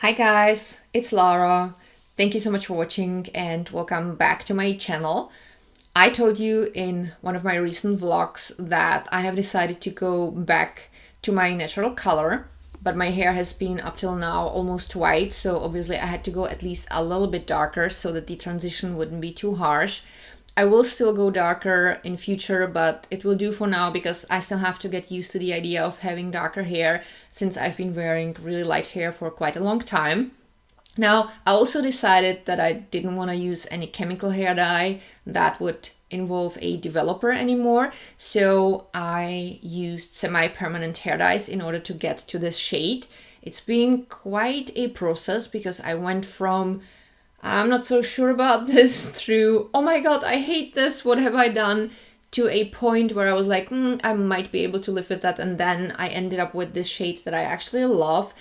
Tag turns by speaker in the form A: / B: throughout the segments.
A: Hi guys, it's Lara. Thank you so much for watching and welcome back to my channel. I told you in one of my recent vlogs that I have decided to go back to my natural color, but my hair has been up till now almost white, so obviously I had to go at least a little bit darker so that the transition wouldn't be too harsh. I will still go darker in future, but it will do for now because I still have to get used to the idea of having darker hair since I've been wearing really light hair for quite a long time. Now, I also decided that I didn't want to use any chemical hair dye that would involve a developer anymore, so I used semi-permanent hair dyes in order to get to this shade. It's been quite a process because I went from I'm not so sure about this through, oh my god, I hate this, what have I done, to a point where I was like, I might be able to live with that, and then I ended up with this shade that I actually love.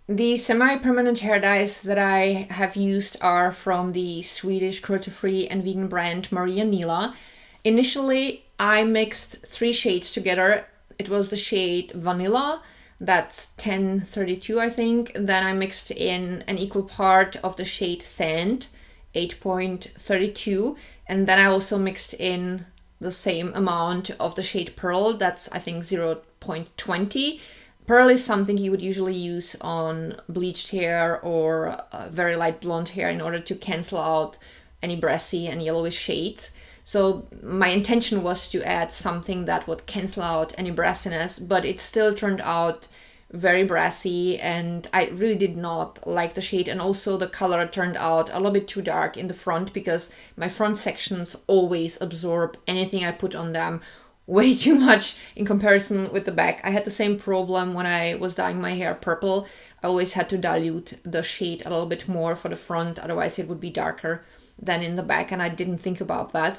A: The semi-permanent hair dyes that I have used are from the Swedish cruelty-free and vegan brand Maria Nila. Initially, I mixed three shades together. It was the shade Vanilla, that's 1032 I think. Then I mixed in an equal part of the shade Sand, 8.32, and then I also mixed in the same amount of the shade Pearl, that's I think 0.20. Pearl is something you would usually use on bleached hair or very light blonde hair in order to cancel out any brassy and yellowish shades. So my intention was to add something that would cancel out any brassiness, but it still turned out very brassy and I really did not like the shade. And also the color turned out a little bit too dark in the front because my front sections always absorb anything I put on them way too much in comparison with the back. I had the same problem when I was dyeing my hair purple. I always had to dilute the shade a little bit more for the front, otherwise it would be darker than in the back, and I didn't think about that.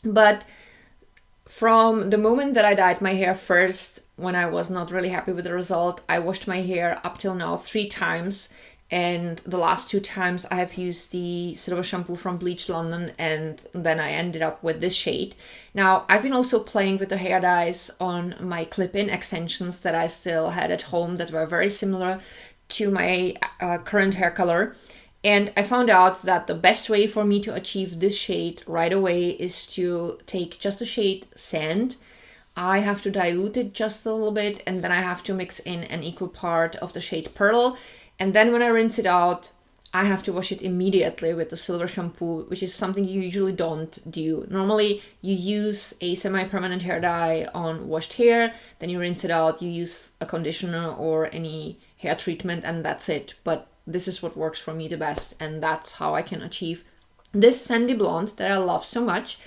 A: But from the moment that I dyed my hair first, when I was not really happy with the result, I washed my hair up till now 3 times, and the last 2 times I have used the silver shampoo from Bleach London, and then I ended up with this shade. Now, I've been also playing with the hair dyes on my clip-in extensions that I still had at home that were very similar to my current hair color. And I found out that the best way for me to achieve this shade right away is to take just the shade Sand. I have to dilute it just a little bit, and then I have to mix in an equal part of the shade Pearl. And then when I rinse it out, I have to wash it immediately with the silver shampoo, which is something you usually don't do. Normally, you use a semi-permanent hair dye on washed hair, then you rinse it out, you use a conditioner or any hair treatment, and that's it. But this is what works for me the best, and that's how I can achieve this sandy blonde that I love so much.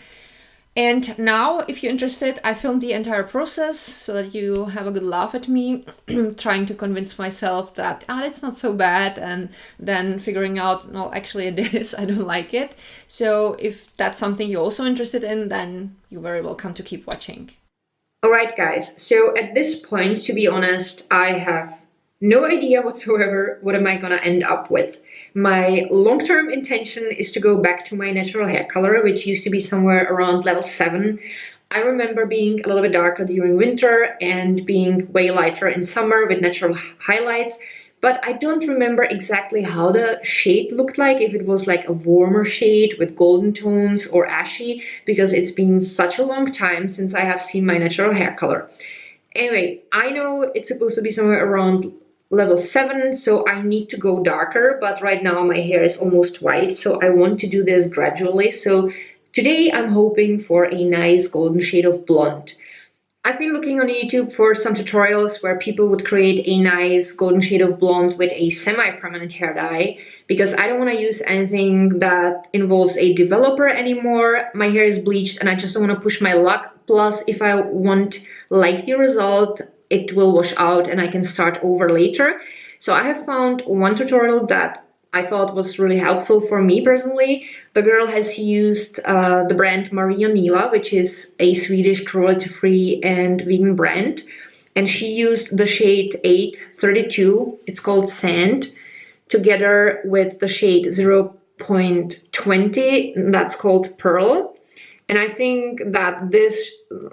A: And now, if you're interested, I filmed the entire process so that you have a good laugh at me trying to convince myself that it's not so bad, and then figuring out, no, actually it is, I don't like it. So if that's something you're also interested in, then you're very welcome to keep watching. Alright guys, so at this point, to be honest, I have no idea whatsoever what am I gonna end up with. My long-term intention is to go back to my natural hair color, which used to be somewhere around level 7. I remember being a little bit darker during winter and being way lighter in summer with natural highlights, but I don't remember exactly how the shade looked like, if it was like a warmer shade with golden tones or ashy, because it's been such a long time since I have seen my natural hair color. Anyway, I know it's supposed to be somewhere around level 7, so I need to go darker, but right now my hair is almost white, so I want to do this gradually. So today I'm hoping for a nice golden shade of blonde. I've been looking on YouTube for some tutorials where people would create a nice golden shade of blonde with a semi-permanent hair dye, because I don't want to use anything that involves a developer anymore. My hair is bleached and I just don't want to push my luck. Plus, if I want like the result, it will wash out and I can start over later. So I have found one tutorial that I thought was really helpful for me personally. The girl has used the brand Maria Nila, which is a Swedish cruelty-free and vegan brand. And she used the shade 832, it's called Sand, together with the shade 0.20, that's called Pearl. And I think that this,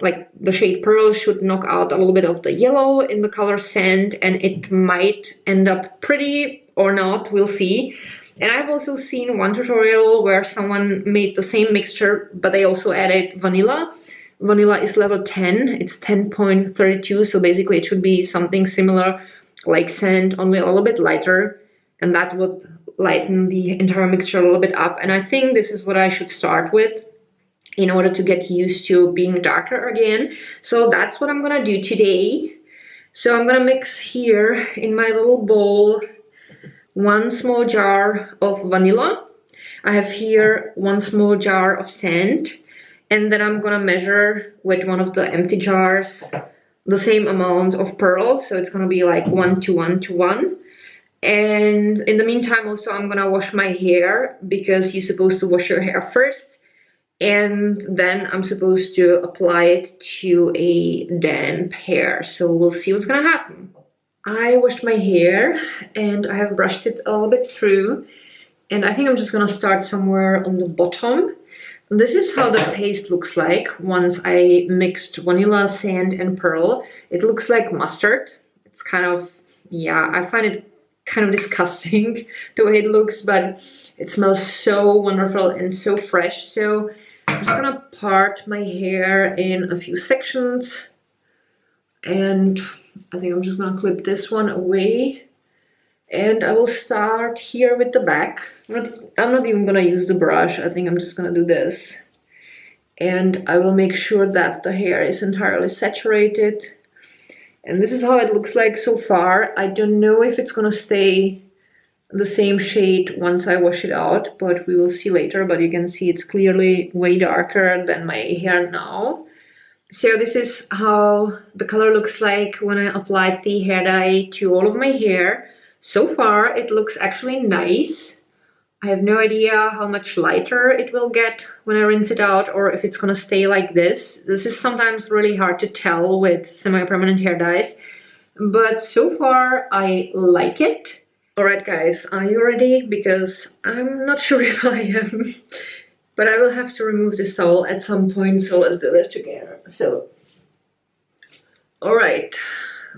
A: like the shade Pearl, should knock out a little bit of the yellow in the color Sand, and it might end up pretty. or not, we'll see. And I've also seen one tutorial where someone made the same mixture, but they also added vanilla. Vanilla is level 10, it's 10.32, so basically it should be something similar like sand, only a little bit lighter, and that would lighten the entire mixture a little bit up. And I think this is what I should start with in order to get used to being darker again. So that's what I'm gonna do today. So I'm gonna mix here in my little bowl 1 small jar of vanilla. I have here 1 small jar of sand, and then I'm gonna measure with one of the empty jars the same amount of pearl, so it's gonna be like 1 to 1 to 1. And in the meantime also I'm gonna wash my hair, because you're supposed to wash your hair first, and then I'm supposed to apply it to a damp hair. So we'll see what's gonna happen. I washed my hair and I have brushed it a little bit through, and I think I'm just gonna start somewhere on the bottom. This is how the paste looks like once I mixed vanilla, sand and pearl. It looks like mustard. It's kind of, yeah, I find it kind of disgusting the way it looks, but it smells so wonderful and so fresh. So I'm just gonna part my hair in a few sections, and I think I'm just gonna clip this one away. And I will start here with the back. I'm not even gonna use the brush. I think I'm just gonna do this. And I will make sure that the hair is entirely saturated. And this is how it looks like so far. I don't know if it's gonna stay the same shade once I wash it out, but we will see later. But you can see it's clearly way darker than my hair now. So this is how the color looks like when I applied the hair dye to all of my hair. So far, it looks actually nice. I have no idea how much lighter it will get when I rinse it out, or if it's gonna stay like this. This is sometimes really hard to tell with semi-permanent hair dyes, but so far I like it. Alright guys, are you ready? Because I'm not sure if I am, but I will have to remove this towel at some point, so let's do this together. So, alright,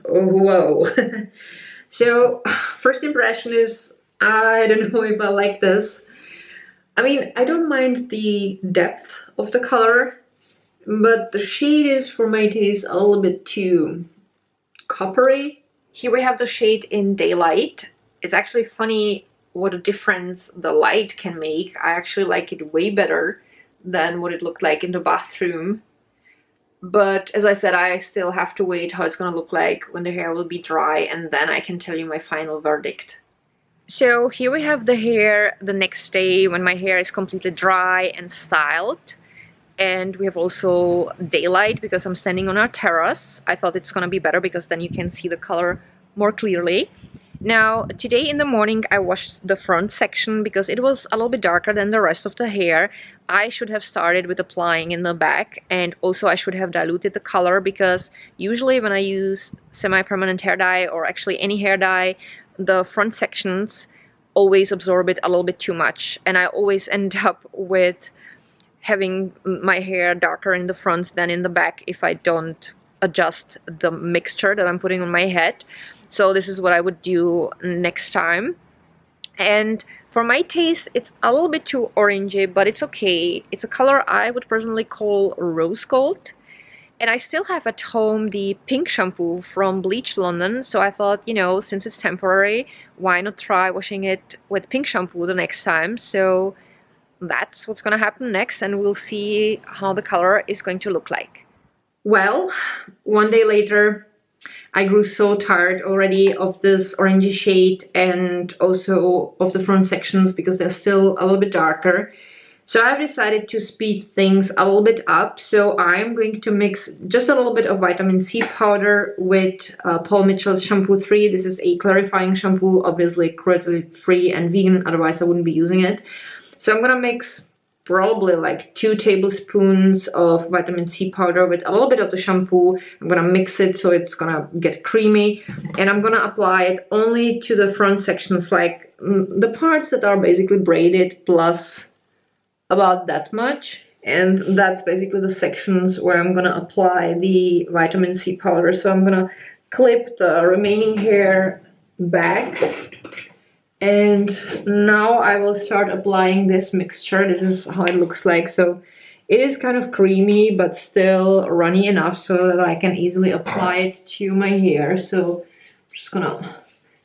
A: oh, whoa. So, first impression is, I don't know if I like this. I mean, I don't mind the depth of the color, but the shade is, for my taste, a little bit too coppery. Here we have the shade in Daylight. It's actually funny what a difference the light can make. I actually like it way better than what it looked like in the bathroom. But as I said, I still have to wait how it's gonna look like when the hair will be dry, and then I can tell you my final verdict. So here we have the hair the next day when my hair is completely dry and styled. And we have also Daylight because I'm standing on our terrace. I thought it's gonna be better because then you can see the color more clearly. Now, today in the morning I washed the front section because it was a little bit darker than the rest of the hair. I should have started with applying in the back, and also I should have diluted the color, because usually when I use semi-permanent hair dye, or actually any hair dye, the front sections always absorb it a little bit too much, and I always end up with having my hair darker in the front than in the back if I don't adjust the mixture that I'm putting on my head. So this is what I would do next time. And for my taste, it's a little bit too orangey, but it's okay. It's a color I would personally call rose gold. And I still have at home the pink shampoo from Bleach London, so I thought, you know, since it's temporary, why not try washing it with pink shampoo the next time? So that's what's gonna happen next, and we'll see how the color is going to look like. Well, one day later, I grew so tired already of this orangey shade and also of the front sections because they're still a little bit darker. So I've decided to speed things a little bit up. So I'm going to mix just a little bit of vitamin C powder with Paul Mitchell's Shampoo 3. This is a clarifying shampoo, obviously cruelty-free and vegan, otherwise I wouldn't be using it. So I'm gonna mix probably like 2 tablespoons of vitamin C powder with a little bit of the shampoo. I'm gonna mix it so it's gonna get creamy, and I'm gonna apply it only to the front sections, like the parts that are basically braided, plus about that much. And that's basically the sections where I'm gonna apply the vitamin C powder. So I'm gonna clip the remaining hair back, And now I will start applying this mixture. This is how it looks like. So it is kind of creamy, but still runny enough so that I can easily apply it to my hair. So I'm just gonna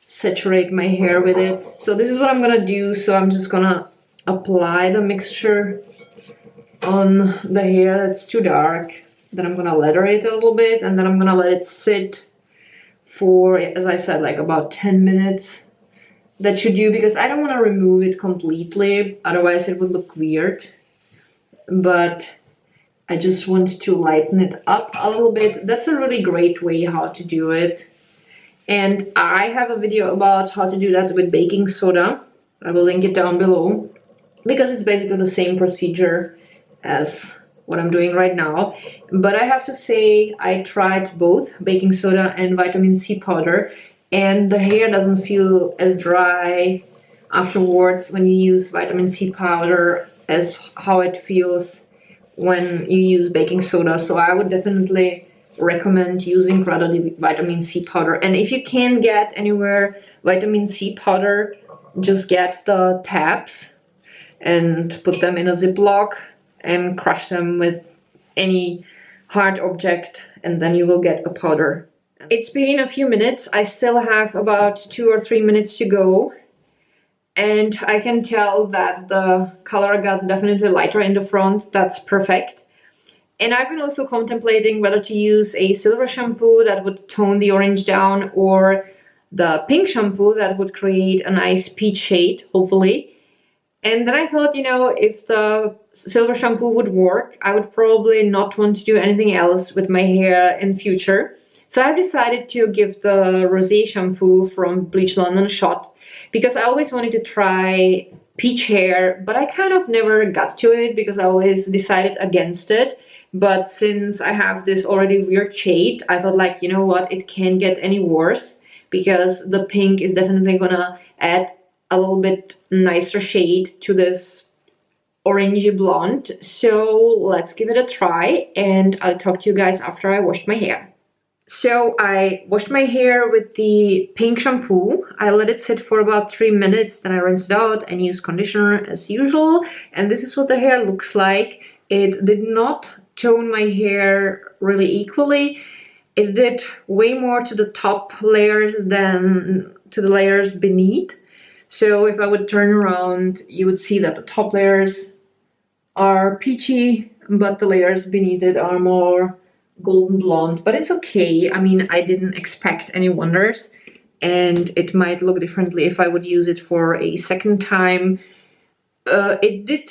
A: saturate my hair with it. So this is what I'm gonna do. So I'm just gonna apply the mixture on the hair that's too dark. Then I'm gonna lather it a little bit, and then I'm gonna let it sit for, as I said, like about 10 minutes. That should do, because I don't want to remove it completely, otherwise it would look weird. But I just want to lighten it up a little bit. That's a really great way how to do it. And I have a video about how to do that with baking soda. I will link it down below, because it's basically the same procedure as what I'm doing right now. But I have to say, I tried both baking soda and vitamin C powder, and the hair doesn't feel as dry afterwards when you use vitamin C powder as how it feels when you use baking soda. So I would definitely recommend using rather the vitamin C powder. And if you can't get anywhere vitamin C powder, just get the tabs and put them in a Ziploc and crush them with any hard object, and then you will get a powder. It's been a few minutes. I still have about 2 or 3 minutes to go, and I can tell that the color got definitely lighter in the front. That's perfect. And I've been also contemplating whether to use a silver shampoo that would tone the orange down, or the pink shampoo that would create a nice peach shade, hopefully. And then I thought, you know, if the silver shampoo would work, I would probably not want to do anything else with my hair in future. So I've decided to give the rosé shampoo from Bleach London a shot, because I always wanted to try peach hair, but I kind of never got to it because I always decided against it. But since I have this already weird shade, I thought, like, you know what, it can't get any worse, because the pink is definitely gonna add a little bit nicer shade to this orangey blonde. So let's give it a try, and I'll talk to you guys after I washed my hair. So I washed my hair with the pink shampoo. I let it sit for about 3 minutes, then I rinsed it out and used conditioner as usual. And this is what the hair looks like. It did not tone my hair really equally. It did way more to the top layers than to the layers beneath. So if I would turn around, you would see that the top layers are peachy, but the layers beneath it are more golden blonde. But it's okay. I mean, I didn't expect any wonders, and it might look differently if I would use it for a second time. It did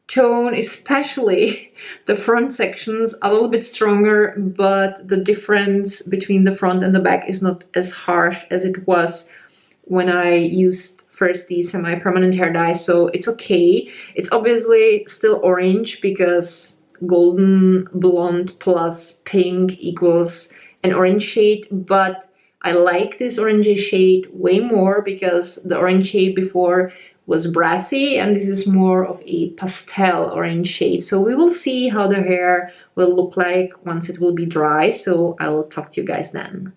A: tone, especially the front sections, a little bit stronger, but the difference between the front and the back is not as harsh as it was when I used first the semi-permanent hair dye. So it's okay. It's obviously still orange, because golden blonde plus pink equals an orange shade, but I like this orangey shade way more, because the orange shade before was brassy, and this is more of a pastel orange shade. So we will see how the hair will look like once it will be dry, so I will talk to you guys then.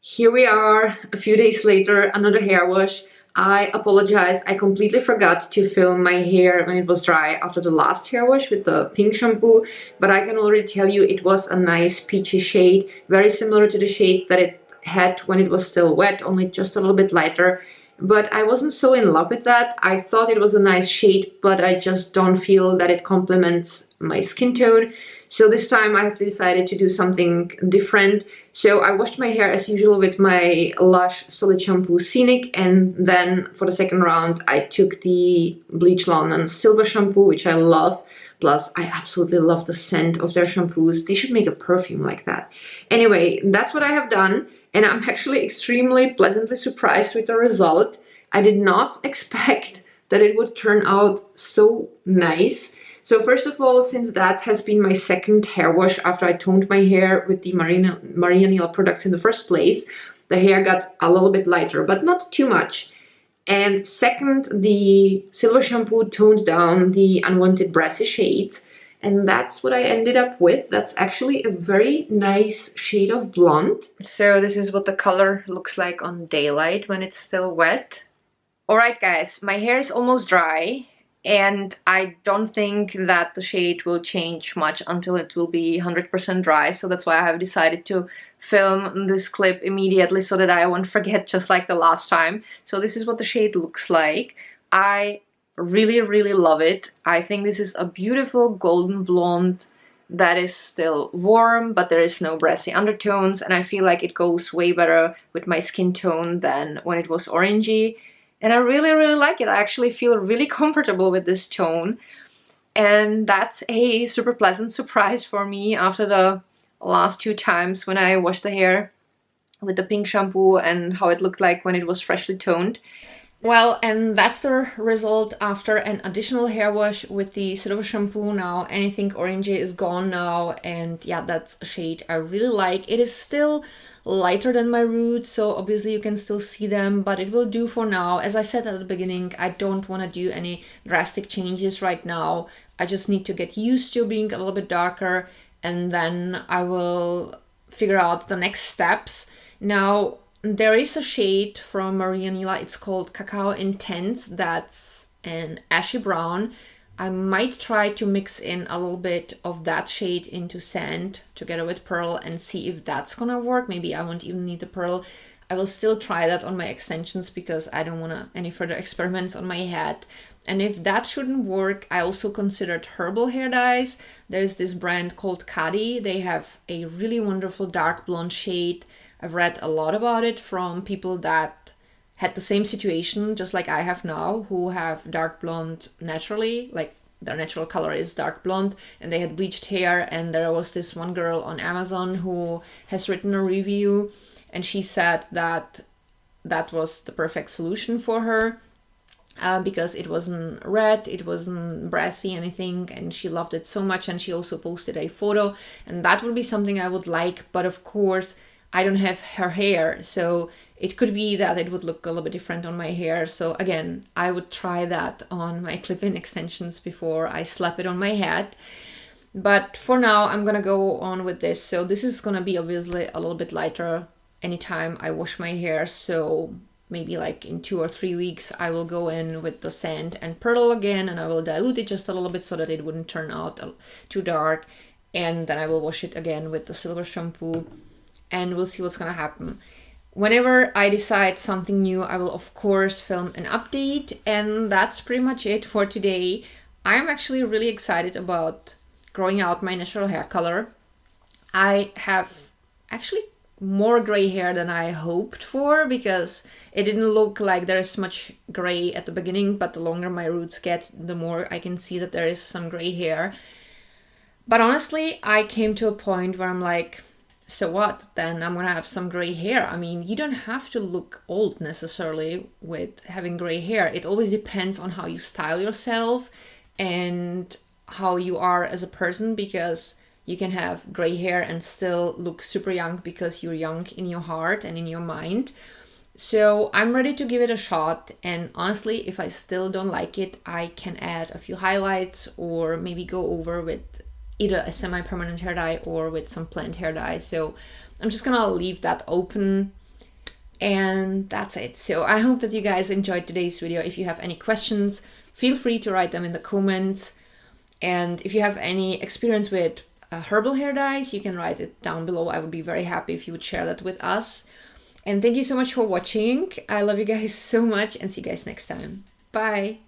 A: Here we are, a few days later, another hair wash. I apologize, I completely forgot to film my hair when it was dry after the last hair wash with the pink shampoo, but I can already tell you it was a nice peachy shade, very similar to the shade that it had when it was still wet, only just a little bit lighter. But I wasn't so in love with that. I thought it was a nice shade, but I just don't feel that it complements my skin tone. So this time I have decided to do something different. So I washed my hair as usual with my Lush Solid Shampoo Scenic, and then for the second round I took the Bleach London Silver Shampoo, which I love. Plus, I absolutely love the scent of their shampoos. They should make a perfume like that. Anyway, that's what I have done, and I'm actually extremely pleasantly surprised with the result. I did not expect that it would turn out so nice. So first of all, since that has been my second hair wash after I toned my hair with the Maria Nila products in the first place, the hair got a little bit lighter, but not too much. And second, the silver shampoo toned down the unwanted brassy shades, and that's what I ended up with. That's actually a very nice shade of blonde. So this is what the color looks like on daylight when it's still wet. Alright guys, my hair is almost dry and I don't think that the shade will change much until it will be 100% dry, so that's why I have decided to film this clip immediately so that I won't forget just like the last time. So this is what the shade looks like. I really love it. I think this is a beautiful golden blonde that is still warm, but there is no brassy undertones, and I feel like it goes way better with my skin tone than when it was orangey. And I really like it. I actually feel really comfortable with this tone. And that's a super pleasant surprise for me after the last 2 times when I washed the hair with the pink shampoo and how it looked like when it was freshly toned. Well, and that's the result after an additional hair wash with the silver shampoo. Now anything orangey is gone now, and yeah, that's a shade I really like. It is still lighter than my roots, so obviously you can still see them, but it will do for now. As I said at the beginning, I don't want to do any drastic changes right now. I just need to get used to being a little bit darker, and then I will figure out the next steps. Now, there is a shade from Nila, it's called Cacao Intense, that's an ashy brown. I might try to mix in a little bit of that shade into sand together with pearl and see if that's gonna work. Maybe I won't even need the pearl. I will still try that on my extensions because I don't want any further experiments on my head. And if that shouldn't work, I also considered herbal hair dyes. There's this brand called Kadi. They have a really wonderful dark blonde shade. I've read a lot about it from people that had the same situation, just like I have now, who have dark blonde naturally, like their natural color is dark blonde, and they had bleached hair. And there was this one girl on Amazon who has written a review, and she said that that was the perfect solution for her. Because it wasn't red, it wasn't brassy, anything, and she loved it so much. And she also posted a photo, and that would be something I would like, but of course I don't have her hair, so it could be that it would look a little bit different on my hair. So again, I would try that on my clip-in extensions before I slap it on my head. But for now, I'm gonna go on with this. So this is gonna be obviously a little bit lighter anytime I wash my hair. So maybe like in 2 or 3 weeks, I will go in with the sand and pearl again, and I will dilute it just a little bit so that it wouldn't turn out too dark. And then I will wash it again with the silver shampoo, and we'll see what's gonna happen. Whenever I decide something new, I will of course film an update, and that's pretty much it for today. I'm actually really excited about growing out my natural hair color. I have actually more gray hair than I hoped for, because it didn't look like there's much gray at the beginning, but the longer my roots get, the more I can see that there is some gray hair. But honestly, I came to a point where I'm like, so what? Then I'm gonna have some gray hair. I mean, you don't have to look old necessarily with having gray hair. It always depends on how you style yourself and how you are as a person, because you can have gray hair and still look super young because you're young in your heart and in your mind. So I'm ready to give it a shot, and honestly, if I still don't like it, I can add a few highlights or maybe go over with either a semi-permanent hair dye or with some plant hair dye. So I'm just gonna leave that open, and that's it. So I hope that you guys enjoyed today's video. If you have any questions, feel free to write them in the comments. And if you have any experience with herbal hair dyes, you can write it down below. I would be very happy if you would share that with us. And thank you so much for watching. I love you guys so much, and see you guys next time. Bye!